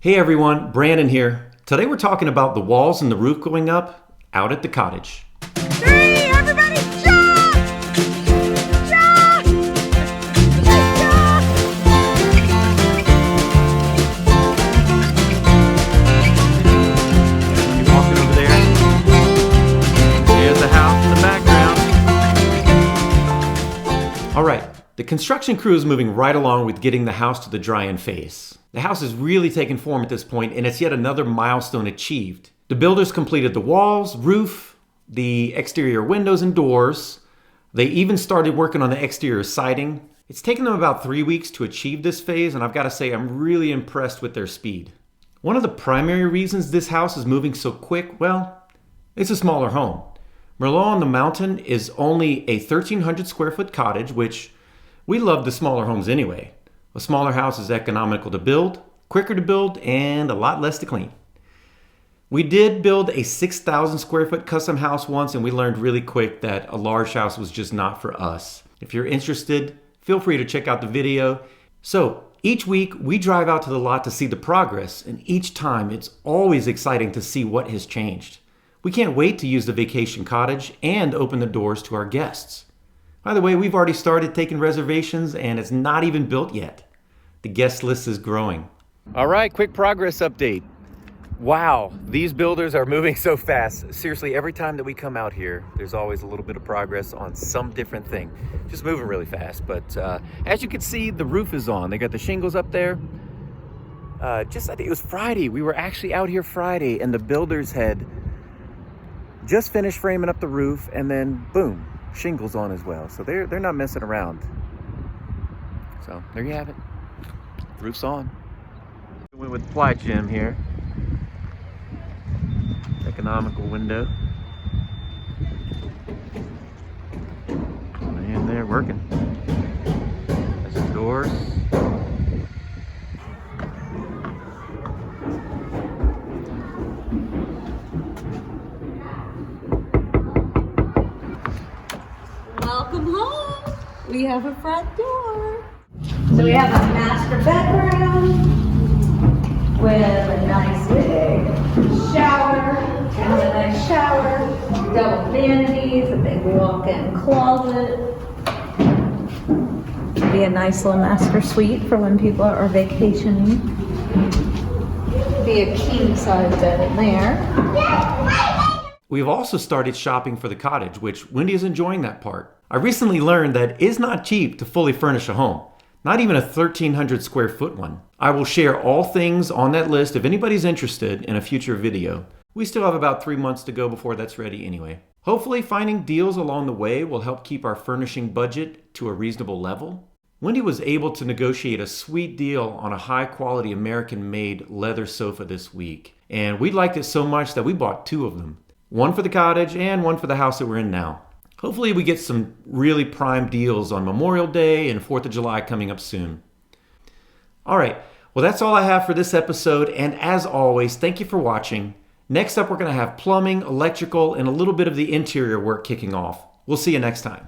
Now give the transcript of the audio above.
Hey everyone, Brandon here. Today we're talking about the walls and the roof going up out at the cottage. Three, everybody jump! Jump! Jump! You're walking over there. There's the house in the background. All right, the construction crew is moving right along with getting the house to the dry-in phase. The house is really taking form at this point, and it's yet another milestone achieved. The builders completed the walls, roof, the exterior windows and doors. They even started working on the exterior siding. It's taken them about 3 weeks to achieve this phase, and I've got to say I'm really impressed with their speed. One of the primary reasons this house is moving so quick, well, it's a smaller home. Merlot on the Mountain is only a 1,300 square foot cottage, which we love the smaller homes anyway. A smaller house is economical to build, quicker to build, and a lot less to clean. We did build a 6,000 square foot custom house once, and we learned really quick that a large house was just not for us. If you're interested, feel free to check out the video. So each week we drive out to the lot to see the progress, and each time it's always exciting to see what has changed. We can't wait to use the vacation cottage and open the doors to our guests. By the way, we've already started taking reservations and it's not even built yet. The guest list is growing. All right, quick progress update. Wow, these builders are moving so fast. Seriously, every time that we come out here, there's always a little bit of progress on some different thing. Just moving really fast. But as you can see, the roof is on. They got the shingles up there. I think it was Friday. We were actually out here Friday and the builders had just finished framing up the roof and then boom, shingles on as well. So they're not messing around. So there you have it. Roof's on. We went with ply gym here. Economical window. And they're working. That's the doors. Welcome home. We have a front door. So we have a master bedroom with a nice big shower, double vanities, a big walk-in closet. Be a nice little master suite for when people are vacationing. Be a king-size bed in there. We've also started shopping for the cottage, which Wendy is enjoying that part. I recently learned that it's not cheap to fully furnish a home, not even a 1,300 square foot one. I will share all things on that list if anybody's interested in a future video. We still have about 3 months to go before that's ready anyway. Hopefully finding deals along the way will help keep our furnishing budget to a reasonable level. Wendy was able to negotiate a sweet deal on a high quality American-made leather sofa this week, and we liked it so much that we bought 2 of them. One for the cottage and one for the house that we're in now. Hopefully we get some really prime deals on Memorial Day and 4th of July coming up soon. All right, well that's all I have for this episode, and as always, thank you for watching. Next up we're going to have plumbing, electrical, and a little bit of the interior work kicking off. We'll see you next time.